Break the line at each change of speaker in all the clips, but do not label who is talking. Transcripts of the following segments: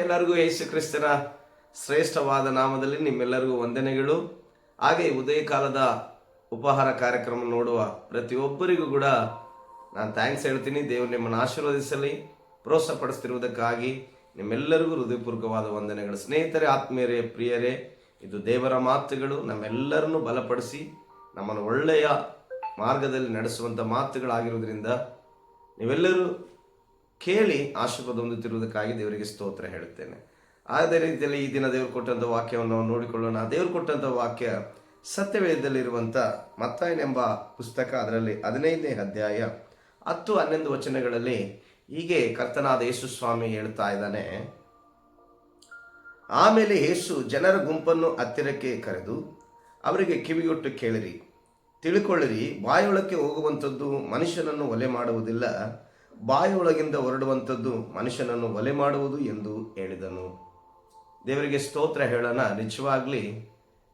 ಎಲ್ಲರಿಗೂ ಯೇಸು ಕ್ರಿಸ್ತನ ಶ್ರೇಷ್ಠವಾದ ನಾಮದಲ್ಲಿ ನಿಮ್ಮೆಲ್ಲರಿಗೂ ವಂದನೆಗಳು. ಹಾಗೆ ಉದಯ ಕಾಲದ ಉಪಹಾರ ಕಾರ್ಯಕ್ರಮ ನೋಡುವ ಪ್ರತಿಯೊಬ್ಬರಿಗೂ ಕೂಡ ನಾನು ಥ್ಯಾಂಕ್ಸ್ ಹೇಳ್ತೀನಿ. ದೇವರು ನಿಮ್ಮನ್ನು ಆಶೀರ್ವದಿಸಲಿ. ಪ್ರೋತ್ಸಾಹಪಡಿಸ್ತಿರುವುದಕ್ಕಾಗಿ ನಿಮ್ಮೆಲ್ಲರಿಗೂ ಹೃದಯಪೂರ್ವಕವಾದ ವಂದನೆಗಳು. ಸ್ನೇಹಿತರೆ, ಆತ್ಮೀಯರೇ, ಪ್ರಿಯರೇ, ಇದು ದೇವರ ಮಾತುಗಳು ನಮ್ಮೆಲ್ಲರನ್ನು ಬಲಪಡಿಸಿ ನಮ್ಮನ್ನು ಒಳ್ಳೆಯ ಮಾರ್ಗದಲ್ಲಿ ನಡೆಸುವಂಥ ಮಾತುಗಳಾಗಿರುವುದರಿಂದ ನೀವೆಲ್ಲರೂ ಕೇಳಿ ಆಶೀರ್ವಾದ ಹೊಂದುತ್ತಿರುವುದಕ್ಕಾಗಿ ದೇವರಿಗೆ ಸ್ತೋತ್ರ ಹೇಳುತ್ತೇನೆ. ಅದೇ ರೀತಿಯಲ್ಲಿ ಈ ದಿನ ದೇವರು ಕೊಟ್ಟಂಥ ವಾಕ್ಯವನ್ನು ನಾವು ನೋಡಿಕೊಳ್ಳೋಣ. ದೇವರು ಕೊಟ್ಟಂಥ ವಾಕ್ಯ ಸತ್ಯವೇದದಲ್ಲಿರುವಂಥ ಮತ್ತಾಯನೆಂಬ ಪುಸ್ತಕ, ಅದರಲ್ಲಿ 15ನೇ ಅಧ್ಯಾಯ 10-11 ವಚನಗಳಲ್ಲಿ ಹೀಗೆ ಕರ್ತನಾದ ಯೇಸು ಸ್ವಾಮಿ ಹೇಳ್ತಾ ಇದ್ದಾನೆ. ಆಮೇಲೆ ಯೇಸು ಜನರ ಗುಂಪನ್ನು ಹತ್ತಿರಕ್ಕೆ ಕರೆದು ಅವರಿಗೆ ಕಿವಿಗೊಟ್ಟು ಕೇಳಿರಿ, ತಿಳ್ಕೊಳ್ಳಿರಿ, ಬಾಯೊಳಕ್ಕೆ ಹೋಗುವಂಥದ್ದು ಮನುಷ್ಯನನ್ನು ಒಲೆ ಮಾಡುವುದಿಲ್ಲ, ಬಾಯಿಯೊಳಗಿಂದ ಹೊರಡುವಂಥದ್ದು ಮನುಷ್ಯನನ್ನು ಒಲೆ ಮಾಡುವುದು ಎಂದು ಹೇಳಿದನು. ದೇವರಿಗೆ ಸ್ತೋತ್ರ ಹೇಳೋಣ. ನಿಜವಾಗ್ಲಿ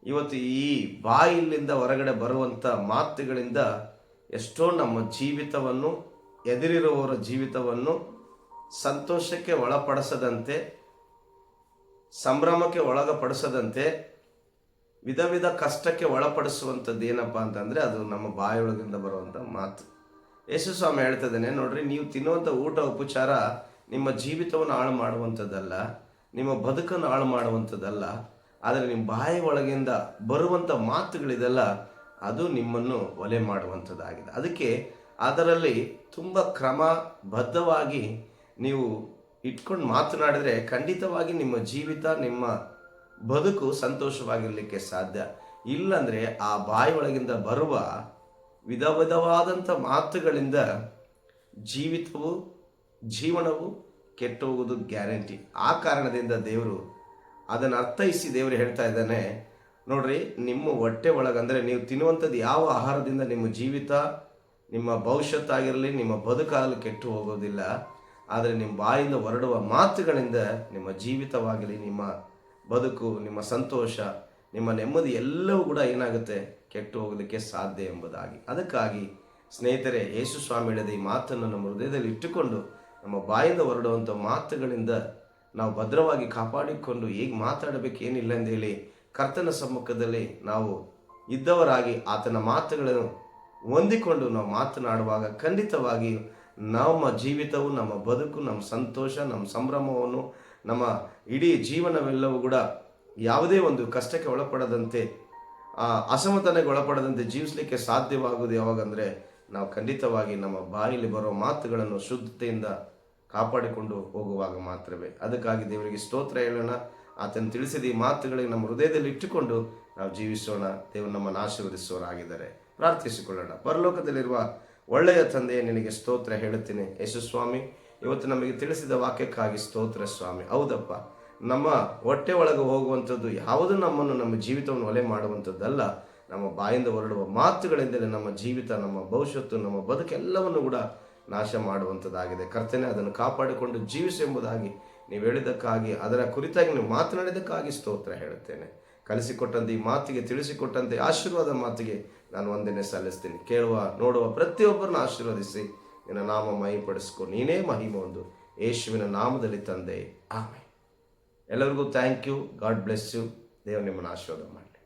ಇವತ್ತು ಈ ಬಾಯಿಲಿಂದ ಹೊರಗಡೆ ಬರುವಂಥ ಮಾತುಗಳಿಂದ ಎಷ್ಟೋ ನಮ್ಮ ಜೀವಿತವನ್ನು, ಎದುರಿರುವವರ ಜೀವಿತವನ್ನು ಸಂತೋಷಕ್ಕೆ ಒಳಪಡಿಸದಂತೆ, ಸಂಭ್ರಮಕ್ಕೆ ಒಳಗಪಡಿಸದಂತೆ, ವಿಧ ವಿಧ ಕಷ್ಟಕ್ಕೆ ಒಳಪಡಿಸುವಂಥದ್ದು ಏನಪ್ಪ ಅಂತಂದರೆ ಅದು ನಮ್ಮ ಬಾಯಿಯೊಳಗಿಂದ ಬರುವಂಥ ಮಾತು. ಯೇಸು ಸ್ವಾಮಿ ಹೇಳ್ತಿದ್ದಾನೆ, ನೋಡ್ರಿ, ನೀವು ತಿನ್ನುವಂಥ ಊಟ ಉಪಚಾರ ನಿಮ್ಮ ಜೀವಿತವನ್ನು ಹಾಳು ಮಾಡುವಂಥದ್ದಲ್ಲ, ನಿಮ್ಮ ಬದುಕನ್ನು ಹಾಳು ಮಾಡುವಂಥದ್ದಲ್ಲ, ಆದರೆ ನಿಮ್ಮ ಬಾಯಿ ಒಳಗಿಂದ ಬರುವಂಥ ಮಾತುಗಳಿದೆಲ್ಲ ಅದು ನಿಮ್ಮನ್ನು ಒಲೆ ಮಾಡುವಂಥದ್ದಾಗಿದೆ. ಅದಕ್ಕೆ ಅದರಲ್ಲಿ ತುಂಬ ಕ್ರಮಬದ್ಧವಾಗಿ ನೀವು ಇಟ್ಕೊಂಡು ಮಾತನಾಡಿದರೆ ಖಂಡಿತವಾಗಿ ನಿಮ್ಮ ಜೀವಿತ, ನಿಮ್ಮ ಬದುಕು ಸಂತೋಷವಾಗಿರಲಿಕ್ಕೆ ಸಾಧ್ಯ. ಇಲ್ಲಂದರೆ ಆ ಬಾಯಿ ಒಳಗಿಂದ ಬರುವ ವಿಧ ವಿಧವಾದಂಥ ಮಾತುಗಳಿಂದ ಜೀವನವು ಕೆಟ್ಟು ಹೋಗೋದು ಗ್ಯಾರಂಟಿ. ಆ ಕಾರಣದಿಂದ ದೇವರು ಅದನ್ನು ಅರ್ಥೈಸಿ ದೇವರು ಹೇಳ್ತಾ ಇದ್ದಾನೆ, ನೋಡ್ರಿ, ನಿಮ್ಮ ಹೊಟ್ಟೆ ಒಳಗಂದರೆ ನೀವು ತಿನ್ನುವಂಥದ್ದು ಯಾವ ಆಹಾರದಿಂದ ನಿಮ್ಮ ಜೀವಿತ, ನಿಮ್ಮ ಭವಿಷ್ಯತ್ತಾಗಿರಲಿ, ನಿಮ್ಮ ಬದುಕಾಗಲಿ ಕೆಟ್ಟು ಹೋಗೋದಿಲ್ಲ. ಆದರೆ ನಿಮ್ಮ ಬಾಯಿಂದ ಹೊರಡುವ ಮಾತುಗಳಿಂದ ನಿಮ್ಮ ಜೀವಿತವಾಗಲಿ, ನಿಮ್ಮ ಬದುಕು, ನಿಮ್ಮ ಸಂತೋಷ, ನಿಮ್ಮ ನೆಮ್ಮದಿ ಎಲ್ಲವೂ ಕೂಡ ಏನಾಗುತ್ತೆ, ಕೆಟ್ಟು ಹೋಗಲಿಕ್ಕೆ ಸಾಧ್ಯ ಎಂಬುದಾಗಿ. ಅದಕ್ಕಾಗಿ ಸ್ನೇಹಿತರೆ, ಯೇಸು ಸ್ವಾಮಿ ಹೇಳಿದ ಈ ಮಾತನ್ನು ನಮ್ಮ ಹೃದಯದಲ್ಲಿ ಇಟ್ಟುಕೊಂಡು ನಮ್ಮ ಬಾಯಿಂದ ಹೊರಡುವಂಥ ಮಾತುಗಳಿಂದ ನಾವು ಭದ್ರವಾಗಿ ಕಾಪಾಡಿಕೊಂಡು ಹೇಗೆ ಮಾತಾಡಬೇಕು, ಏನಿಲ್ಲ ಎಂದೇಳಿ ಕರ್ತನ ಸಮ್ಮುಖದಲ್ಲಿ ನಾವು ಇದ್ದವರಾಗಿ ಆತನ ಮಾತುಗಳನ್ನು ಹೊಂದಿಕೊಂಡು ನಾವು ಮಾತನಾಡುವಾಗ ಖಂಡಿತವಾಗಿ ನಮ್ಮ ಜೀವಿತವು, ನಮ್ಮ ಬದುಕು, ನಮ್ಮ ಸಂತೋಷ, ನಮ್ಮ ಸಂಭ್ರಮವನ್ನು, ನಮ್ಮ ಇಡೀ ಜೀವನವೆಲ್ಲವೂ ಕೂಡ ಯಾವುದೇ ಒಂದು ಕಷ್ಟಕ್ಕೆ ಒಳಪಡದಂತೆ, ಅಸಮಾಧಾನಕ್ಕೆ ಒಳಪಡದಂತೆ ಜೀವಿಸಲಿಕ್ಕೆ ಸಾಧ್ಯವಾಗುವುದು ಯಾವಾಗಂದರೆ ನಾವು ಖಂಡಿತವಾಗಿ ನಮ್ಮ ಬಾಯಲ್ಲಿ ಬರೋ ಮಾತುಗಳನ್ನು ಶುದ್ಧತೆಯಿಂದ ಕಾಪಾಡಿಕೊಂಡು ಹೋಗುವಾಗ ಮಾತ್ರವೇ. ಅದಕ್ಕಾಗಿ ದೇವರಿಗೆ ಸ್ತೋತ್ರ ಹೇಳೋಣ. ಆತನು ತಿಳಿಸಿದ ಈ ಮಾತುಗಳಿಗೆ ನಮ್ಮ ಹೃದಯದಲ್ಲಿ ಇಟ್ಟುಕೊಂಡು ನಾವು ಜೀವಿಸೋಣ. ದೇವರು ನಮ್ಮನ್ನು ಆಶೀರ್ವದಿಸುವವರಾಗಿದ್ದಾರೆ. ಪ್ರಾರ್ಥಿಸಿಕೊಳ್ಳೋಣ. ಪರಲೋಕದಲ್ಲಿರುವ ಒಳ್ಳೆಯ ತಂದೆಯೇ, ನಿನಗೆ ಸ್ತೋತ್ರ ಹೇಳುತ್ತೇನೆ. ಯೇಸು ಸ್ವಾಮಿ, ಇವತ್ತು ನಮಗೆ ತಿಳಿಸಿದ ವಾಕ್ಯಕ್ಕಾಗಿ ಸ್ತೋತ್ರ ಸ್ವಾಮಿ. ಹೌದಪ್ಪ, ನಮ್ಮ ಹೊಟ್ಟೆ ಒಳಗೆ ಹೋಗುವಂಥದ್ದು ಯಾವುದು ನಮ್ಮನ್ನು, ನಮ್ಮ ಜೀವಿತವನ್ನು ಒಲೆ ಮಾಡುವಂಥದ್ದಲ್ಲ. ನಮ್ಮ ಬಾಯಿಂದ ಹೊರಡುವ ಮಾತುಗಳಿಂದಲೇ ನಮ್ಮ ಜೀವಿತ, ನಮ್ಮ ಭವಿಷ್ಯತ್ತು, ನಮ್ಮ ಬದುಕೆಲ್ಲವನ್ನು ಕೂಡ ನಾಶ ಮಾಡುವಂಥದ್ದಾಗಿದೆ. ಕರ್ತನೆ, ಅದನ್ನು ಕಾಪಾಡಿಕೊಂಡು ಜೀವಿಸು ಎಂಬುದಾಗಿ ನೀವು ಹೇಳಿದ್ದಕ್ಕಾಗಿ, ಅದರ ಕುರಿತಾಗಿ ನೀವು ಮಾತನಾಡಿದ್ದಕ್ಕಾಗಿ ಸ್ತೋತ್ರ ಹೇಳುತ್ತೇನೆ. ಕಲಿಸಿಕೊಟ್ಟಂತೆ ಈ ಮಾತಿಗೆ, ತಿಳಿಸಿಕೊಟ್ಟಂತೆ ಆಶೀರ್ವಾದ ಮಾತಿಗೆ ನಾನು ವಂದನೆ ಸಲ್ಲಿಸ್ತೀನಿ. ಕೇಳುವ, ನೋಡುವ ಪ್ರತಿಯೊಬ್ಬರನ್ನ ಆಶೀರ್ವದಿಸಿ ನಿನ್ನ ನಾಮ ಮಹಿಪಡಿಸ್ಕೊ. ನೀನೇ ಮಹಿಮೆ ಒಂದು ಯೇಸುವಿನ ನಾಮದಲ್ಲಿ ತಂದೆ, ಆಮೆನ್. ಎಲ್ಲರಿಗೂ thank you. God bless you. ದೇವರು ನಿಮ್ಮನ್ನು ಆಶೀರ್ವಾದ ಮಾಡಲಿ.